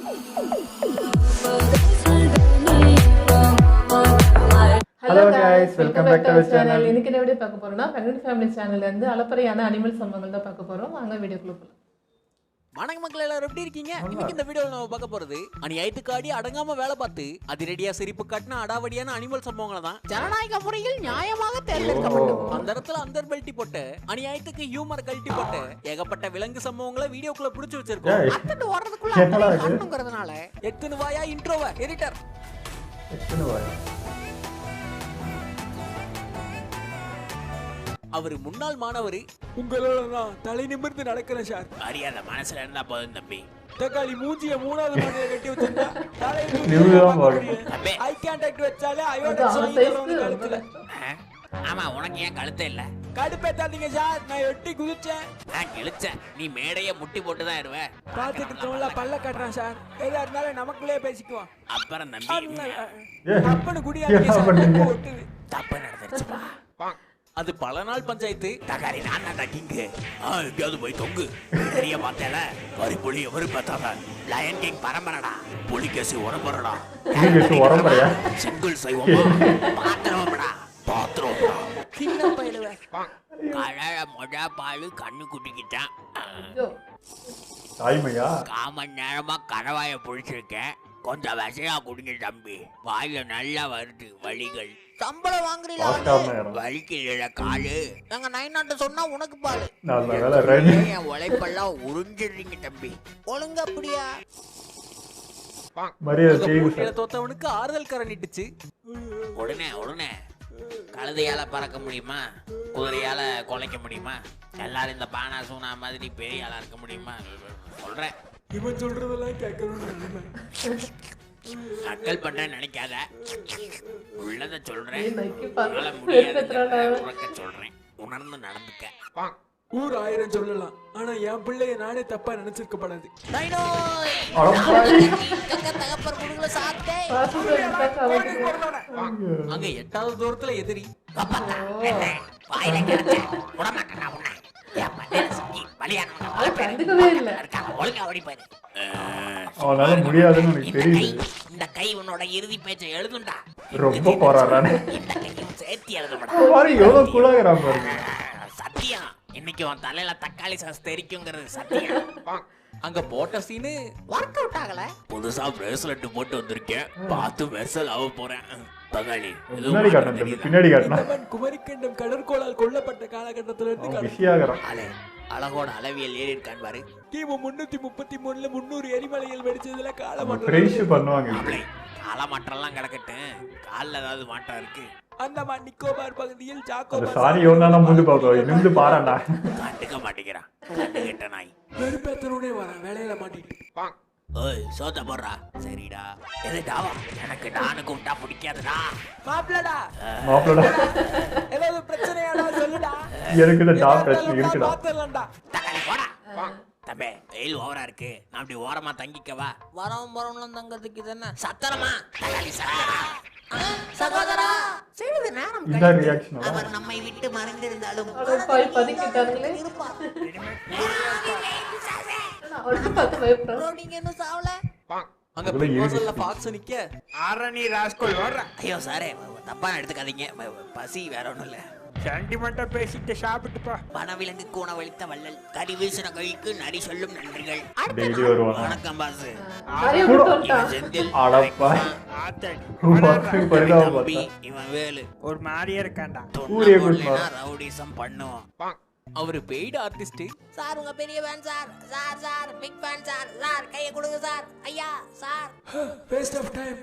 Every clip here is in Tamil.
Hello guys, welcome back to our channel. இன்னைக்கு என்ன வீடியோ பார்க்க போறோம்னா ஃபேமிலி சேனல்ல இருந்து அளப்பறையான அனிமல் சம்பவங்கள் தான் பார்க்க போறோம். வாங்க வீடியோக்குள்ள போலாம். வணக்கம் மக்கள், எல்லாரும் எப்படி இருக்கீங்க? இன்னைக்கு இந்த வீடியோல நம்ம பார்க்க போறது அநியாயத்துக்காடி அடங்காம வேலை பார்த்து அதிரடியா சிரிப்பு காட்டின அடாவடியான அனிமல் சம்பவங்களை தான் ஜனநாயக முறையில் நியாயமாக தேர்ந்தெடுக்கப்பட்டது. அந்த இடத்துல அந்தர் பெல்ட்டி போட்டு அநியாயத்துக்கு ஹியூமர் கல்ட்டி போட்டு ஏகப்பட்ட விலங்கு சம்பவங்களை வீடியோக்குள்ள புடிச்சு வச்சிருக்கோம். அத்தட்டு ஓடுறதுக்குள்ள காட்டணுங்கிறதுனால எத்தனை வாயா இன்ட்ரோவ எடிட்டர் அவரு முன்னாள் மாணவர். உங்களோட நான் தலை நிமிர்ந்து நடக்கிறேன் சார். மரியாதை மனசுல இருந்தா போதும் தம்பி. தக்காளி மூஞ்சிய மூணாவது மாடியில கட்டி வச்சிருந்தா தலை நிமிர்ந்து ஐ கான்டாக்ட் வச்சாலே அயோடெக்ஸ் வாங்கிடுவாங்க கழுத்துல. ஆமா, உனக்கு ஏன் கழுத்து இல்ல? கடுப்பேத்தாதீங்க சார், நான் எட்டி குதிச்சேன். நான் கிழிச்சேன், நீ மேடைய முட்டி போட்டு தான் இருவ. பாத்துட்டு தோல்ல பல்ல கட்டுறான் சார். எதா இருந்தாலும் நமக்குள்ளே பேசிக்குவோம். அப்புறம் தம்பி அப்பனு குடியாதீங்க சார். தப்பு நடந்துருச்சுப்பா. அது பல நாள் பஞ்சாயத்து. தகாரி நான் தான் கிங்கு. எங்கேயாவது போய் தொங்கு. பெரிய பார்த்தேல வரி புலி எவரு பார்த்தாங்க. லயன் கிங் பரம்பரடா. புலிகேசி உரம்பரடா. சிங்கிள் சைவமா பாத்திரம்டா. பாத்திரம்டா. சின்ன பையலுவே. கழ மொழ பாலு கண்ணு குட்டிக்கிட்டான். தாய்மையா? காமன் நேரமா கரவாய புடிச்சிருக்கேன். கொஞ்சம் விஷயா குடிங்க தம்பி. வாயில நல்லா வருது வலிகள். சம்பளம் வாங்குறீங்களா? வலிக்கல காலு. நாங்க 9 சொன்னா உனக்கு பாலு. என் உழைப்பெல்லாம் உறிஞ்சிடுறீங்க தம்பி. ஒழுங்க அப்படியா? தோத்தவனுக்கு ஆறுதல் கரண்டிட்டுச்சு. உடனே கழுதையால பறக்க முடியுமா? குதிரையால குலைக்க முடியுமா? எல்லாரும் இந்த பானா சூனா மாதிரி பெரிய ஆளா இருக்க முடியுமா? சொல்றேன். இவன் சொல்றதெல்லாம் கேட்கணும். அக்கல் பண்றேன்னு நினைக்காத. உள்ளத சொல்றேன். சொல்றேன். உணர்ந்து நடந்துக்க. ஊர் 1000 சொல்லலாம், ஆனா என் பிள்ளைய நானே தப்பா நினைச்சிருக்கப்படாது. அங்க 8வது தூரத்துல எதிரி. அவனால முடியாதுன்னு எனக்கு தெரியுது. இந்த கை உன்னோட இறுதி பேச்சை எழுதுண்டா. ரொம்ப போராடுறானே. இந்த கையும் சேர்த்து எழுதுடா. எவ்வளவு குலாகிறான் பாருங்க. சத்தியம், இன்னைக்கு உன் தலையில தக்காளி சாஸ் தெரிக்குங்கிறது சத்தியம். அங்க போட்ட சீனு ஒர்க் அவுட் ஆகல. புதுசா பிரேஸ்லெட் போட்டு வந்திருக்கேன். பார்த்து வெர்சல் ஆக போறேன். தகாளி பின்னாடி காட்டணும், பின்னாடி காட்டணும். குமரிக்கண்டம் கடற்கோளால் கொல்லப்பட்ட காலகட்டத்துல இருந்து அழகோட அளவியல் ஏறி இருக்கான் பாரு. கிமு 333ல 300 எரிமலைகள் வெடிச்சதுல காலமாற்றம் பண்ணுவாங்க. காலமாற்றம்லாம் கிடக்கட்டும், காலில் ஏதாவது மாற்றம் இருக்கு. அந்தமான் நிக்கோபார் பகுதியில் சாரி யோனா முந்து பாப்போம். நிமிந்து பாறாண்டா. கண்டுக்க மாட்டேங்கிறான். கண்டுகிட்ட நாய். வெறுப்பேத்தனோடே வர வேலையில மாட்டிட்டு. ஓய் சோத்த போடுறா. சரிடா. எதுடா? எனக்கு நானு கூப்பிட்டா பிடிக்காதுடா. மாப்ளடா ஏதாவது பிரச்சனையாடா சொல்லுடா. எனக்கு இந்த டாப் பிரச்சனை இருக்குடா. பாத்துறலடா. தக்காளி போடா. தம்பே வெயில் ஓவரா இருக்கு. நான் அப்படி ஓரமா தங்கிக்கவா? வரவும் தங்கிறதுக்கு தானே சத்தரமா. தக்காளி சகோதரா, சிறிது நேரம் கழித்து அவர் நம்மை விட்டு மறைந்திருந்தாலும் ஐயோ சாரே, தப்பா எடுத்துக்காதீங்க. பசி வேற ஒண்ணும் இல்ல. சென்டிமெண்டா பேசிட்டு சாப்பிட்டுப்பா. வனவிலங்கு கூணவழித்த வள்ளல் கறி வீசின கைக்கு நரி சொல்லும் நன்றிகள். வணக்கம் பாசு. இவன் வேலு ஒரு மாதிரியா இருக்காண்டா. ரவுடிசம் பண்ணுவான். அவரு பெய்டு ஆர்டிஸ்ட். சார் உங்க பெரிய fan sir. Sir sir big fan sir. Sir கையை கொடுங்க சார். ஐயா சார். Waste of time.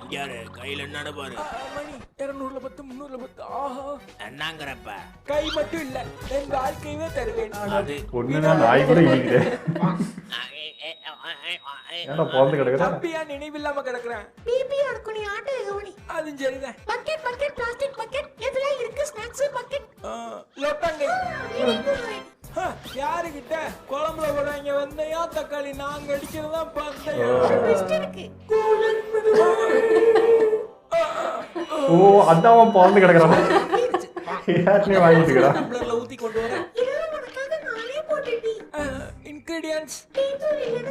இங்க கையில என்னடா பாரு. மணி 200ல 10 300ல 10. ஆஹா என்னங்கறப்ப கை மட்டும் இல்ல, என் வாழ்க்கையே தருவேன். அது ஒண்ணுனா நாய் கூட இடிக்குது. ஏன்டா போந்து கிடக்குற? தப்பியா நினைவில்லாம கிடக்குறேன். பிபி அடக்கு நீ ஆட்டே கவனி. அது சரிதான். பக்கெட் பிளாஸ்டிக் பக்கெட் எதுல இருக்கு? Snacks bucket. லோட்டங்க. யாருகிட்ட குழம்புல கூட இங்க வந்தையா? தக்காளி நாங்க அடிக்கிறதா பார்த்தேன். ஓ அதான் போந்து கிடக்குறான். யாருனே வாங்கிட்டுக்கடா. டம்ளர்ல ஊத்தி கொண்டு வர. ingredients.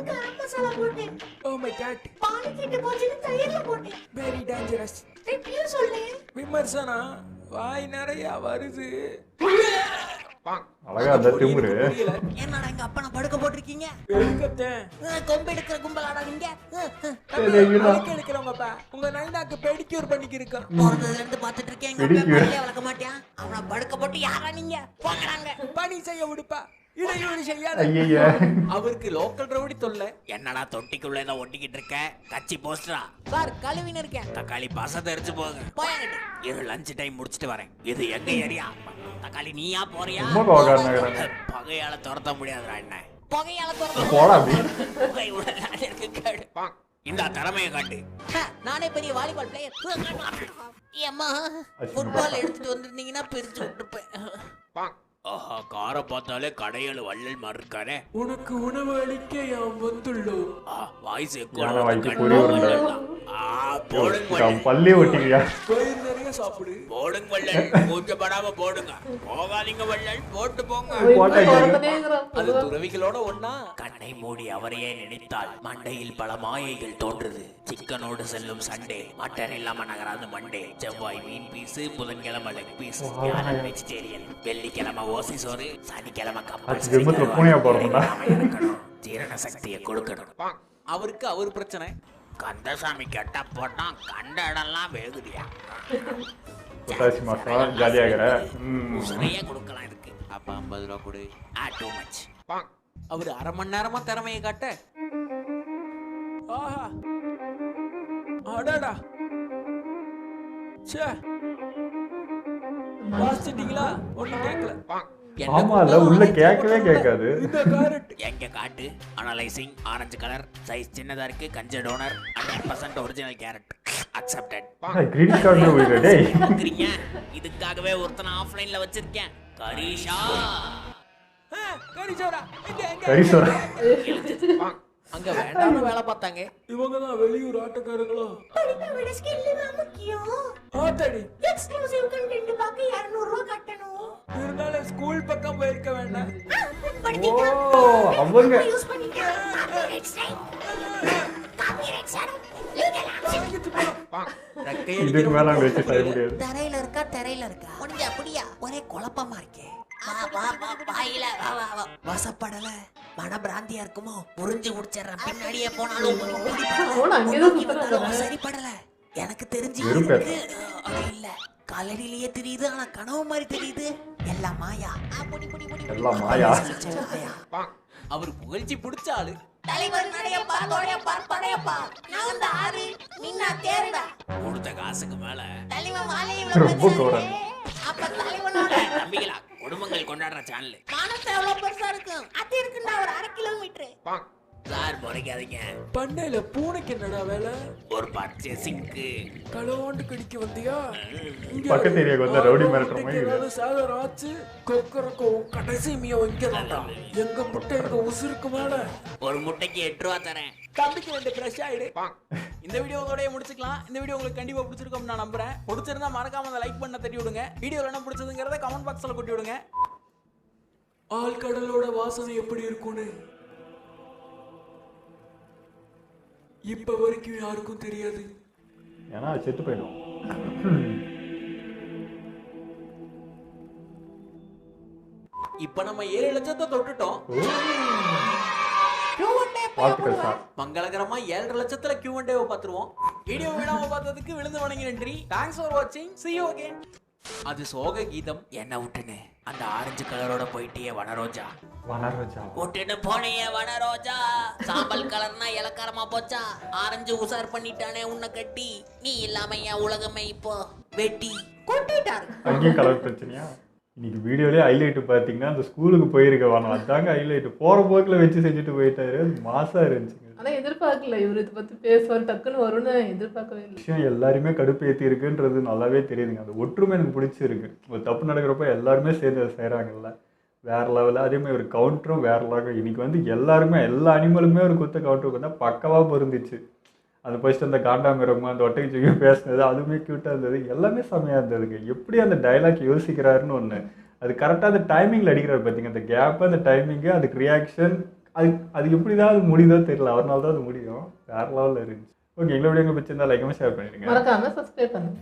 கரம் மசாலா போட்டேன். Oh my god. பால் கெட்டு போச்சுன்னு தயிர்ல போட்டேன். Very dangerous. ரிவ்யூ சொல்லு. விமர்சனா வாய் நிறைய வருது. அழகா அந்த திமுரு. என்னடா எங்க அப்பனை படுக்க போட்டிருக்கீங்க? எடுக்கத்தேன். கொம்பு எடுக்கிற கும்பலாடா நீங்க? எடுக்கிறவங்கப்பா. உங்க நைனாக்கு பெடிக்யூர் பண்ணிக்கிருக்கான். பிறந்ததுல இருந்து பாத்துட்டு இருக்கேன். எங்க அப்பா பள்ளிய வளர்க்க மாட்டியான். அவனை படுக்க போட்டு யாரா நீங்க? போங்கறாங்க. பணி செய்ய விடுப்பா. இடையூறு செய்யாத. ஐயய்யா. அவருக்கு லோக்கல் ரவுடி தொல்லை. என்னடா தொட்டிக்குள்ள ஏதோ ஒட்டிக்கிட்டு இருக்க? கட்சி போஸ்டரா? சார் கழுவின்னு இருக்கேன். தக்காளி பாச தெரிஞ்சு போங்க. போயாங்கட்டு. இரு லஞ்ச் டைம் முடிச்சிட்டு வரேன். இது எங்க ஏரியா? தக்காளி நீயா போறியா? ரொம்ப கோவக்காரனாகிறாங்க. பகையால துரத்த முடியாதுடா என்ன. புகையால தோற. போடா அப்படி. புகை உள்ள இருக்கு கேடு. இந்த திறமையை காட்டு. நானே பெரிய வாலிபால் பிளேயர். ஏம்மா ஃபுட்பால் எடுத்துட்டு வந்திருந்தீங்கன்னா பிரிச்சு விட்டுருப்பேன். ஆஹா கார பார்த்தாலே கடையில வள்ளல் மாதிரி இருக்கானே. உனக்கு உணவு அளிக்க யாம் வந்துள்ளோம். வாய்ஸ் யானை வாய்க்கு பொறி வருங்க. போடுங்க பல்லே ஒட்டிக்கியா. பயிர் நிறைய சாப்பிடு. போடுங்க வள்ளல். கூச்சப்படாம போடுங்க. போகாதீங்க வள்ளல். போட்டு போங்க. அது துறவிகளோட ஒண்ணா. கண்ணை மூடி அவரையே நினைத்தால் மண்டையில் பல மாயைகள் தோன்றுது. சிக்கனோடு செல்லும் சண்டே, மட்டன் இல்லாம நகராது மண்டே, செவ்வாய் மீன் பீஸ், புதன்கிழமை லெக் பீஸ், வியாழன் வெஜிடேரியன், வெள்ளிக்கிழமை ஓசி சோறு, சனிக்கிழமை ஜீரண சக்தியை கொடுக்கணும். அவருக்கு அவர் பிரச்சனை. கந்தசாமி கெட்ட போட்டான். கண்ட இடம்லாம் வேகுதியா. புரட்டாசி மாசம் ஜாலியாகிற. உசுரையே கொடுக்கலாம் இதுக்கு. அப்ப 50 ரூபா கொடு. Too much. அவர் அரை மணி நேரமா திறமையை காட்ட. ஆஹா அடடா சே வாசிட்டீங்களா? ஒண்ணும் கேட்கல. ஆமால உள்ள கேட்கவே கேட்காது. இந்த கேரட் எங்க காட்டு. அனலைசிங். ஆரஞ்சு கலர், சைஸ் சின்னதா இருக்கு, கஞ்ச டோனர், 100% original carat. Accepted. Credit card போயிடு டேய். இதுக்காகவே ஒருத்தன ஆஃப்லைன்ல வச்சிருக்கேன். கரிஷா. கரிஷோரா. கரிஷோரா. அங்க வேண்டாம்னு வேலை பார்த்தாங்க. இவங்க தான் வெளியூர் ஆட்டக்காரங்களோ. படிக்க விட ஸ்கில் தான் முக்கியம். ஆட்டடி. எக்ஸ்க்ளூசிவ் கண்டென்ட் பார்க்க 200 ரூபாய் கட்டணும். இருந்தாலும் ஸ்கூல் பக்கம் போயிருக்க வேண்டாம். ஓ அவங்க யூஸ் பண்ணிட்டு காப்பிரைட் சார். இதுக்கு மேல அங்க வச்சு செய்ய முடியாது. தரையில இருக்கா முடிஞ்ச அப்படியா? ஒரே குழப்பமா இருக்கே. வாயில வசப்படல மனபிராந்தியா இருக்குமோ? புரிஞ்சு முடிச்சிடறேன். பின்னாடியே போனாலும் சரிப்படல. எனக்கு தெரிஞ்சு இல்ல காலடியிலேயே தெரியுது. ஆனா கனவு மாதிரி தெரியுது. எல்லாம் மாயா. எல்லாம் மாயா. அவர் புகழ்ச்சி பிடிச்ச ஆளு. தலைவர் நடையப்பா தோடையப்பா படையப்பா. நான் அந்த ஆறு நின்னா தேருடா. கொடுத்த காசுக்கு மேல தலைவன் மாலையை ரொம்ப கோரன். அப்ப தலைவனோட நம்பிகளா குடும்பங்கள் கொண்டாடுற சேனல். மானத்தை எவ்வளவு பெருசா இருக்கும். அது இருக்குன்னா ஒரு 1/2 கிலோமீட்டர். சார் முறைக்காதீங்க. பண்ணையில பூனைக்கு என்னடா வேலை? ஒரு பர்ச்சேசிங்க்கு களோண்டு கடிக்க வந்தியா? பக்கத்து ஏரியாக்கு வந்த ரவுடி மிரட்டுற மாதிரி. சாகர் ஆச்சு கொக்கரக்கோ கடைசி மியோ இங்க தான்டா. எங்க முட்டை எங்க உசுருக்கு மேல. ஒரு முட்டைக்கு 8 ரூபா தரேன். தம்பிக்கு 2 ஃப்ரெஷ் ஆயிடு. இந்த வீடியோ இதோடய முடிச்சுக்கலாம். இந்த வீடியோ உங்களுக்கு கண்டிப்பா பிடிச்சிருக்கும் நான் நம்புறேன். பிடிச்சிருந்தா மறக்காம அந்த லைக் பண்ண தட்டி விடுங்க. வீடியோல என்ன பிடிச்சதுங்கறத கமெண்ட் பாக்ஸ்ல கொட்டி விடுங்க. ஆழ்கடலோட வாசனை எப்படி இருக்கும்னு இப்ப வரைக்கும் யாருக்கும் தெரியாது. ஏன்னா செத்து போயிடும். இப்ப நம்ம 7 லட்சத்தை தொட்டுட்டோம். வாழ்த்துக்கள் சார். மங்களகரமா 7.5 லட்சத்துல Q&A பாத்துருவோம். வீடியோ விடாம பார்த்ததுக்கு விழுந்து வணங்கி நன்றி. தேங்க்ஸ் ஃபார் வாட்சிங். see you again. அது சோக கீதம். என்ன விட்டுனே அந்த ஆரஞ்சு கலரோட போயிட்டியே வனரோஜா. வனரோஜா விட்டுட்டு போனியே வனரோஜா. சாம்பல் கலர்னா இலக்காரமா போச்சா? ஆரஞ்சு உசார் பண்ணிட்டானே உன்னை கட்டி. நீ இல்லாம என் உலகமே இப்போ வெட்டி கொட்டிட்டாரு. அங்கேயும் கலர் பிரச்சனையா? இன்னைக்கு வீடியோலயே ஹைலைட் பார்த்தீங்கன்னா அந்த ஸ்கூலுக்கு போயிருக்க வரணும். அதாங்க ஹைலைட். போற போக்கில் வச்சு செஞ்சுட்டு போயிட்டாரு. மாசா இருந்துச்சு. ஆனா எதிர்பார்க்கல இவரு இதை பத்தி பேசுவார் டக்குன்னு வரும்னு எதிர்பார்க்கவே இல்லை. விஷயம் எல்லாருமே கடுப்பேற்றி இருக்குன்றது நல்லாவே தெரியுதுங்க. அந்த ஒற்றுமை எனக்கு பிடிச்சிருக்கு. ஒரு தப்பு நடக்கிறப்ப எல்லாருமே சேர்ந்து அதை செய்கிறாங்கல்ல, வேற லெவலில். அதே மாதிரி ஒரு கவுண்டரும் வேற லெவலில். இன்னைக்கு வந்து எல்லாருமே எல்லா அனிமலுமே ஒரு குத்த கவுண்டருக்கு வந்தால் பக்கவாக பொருந்துச்சு. அந்த ஃபர்ஸ்ட் அந்த காண்டாமிரகமாக அந்த ஒட்டைக்கு பேசுனது அதுவுமே க்யூட்டாக இருந்தது. எல்லாமே செம்மையாக இருந்ததுங்க. எப்படி அந்த டைலாக் யோசிக்கிறாருன்னு ஒன்று, அது கரெக்டாக அந்த டைமிங்கில் அடிக்கிறாரு பார்த்தீங்க. அந்த கேப்பு, அந்த டைமிங்கு, அதுக்கு ரியாக்ஷன், அது எப்படி தான் அது முடியுதோ தெரியல, அவர்னால தான் அது முடியும். வேற லெவலில் இருந்துச்சு. ஓகே, எங்களை வீடியோ பிடிச்சிருந்தா லைக் ஷேர் பண்ணிடுங்க. மறக்காம சப்ஸ்கிரைப் பண்ணுங்க.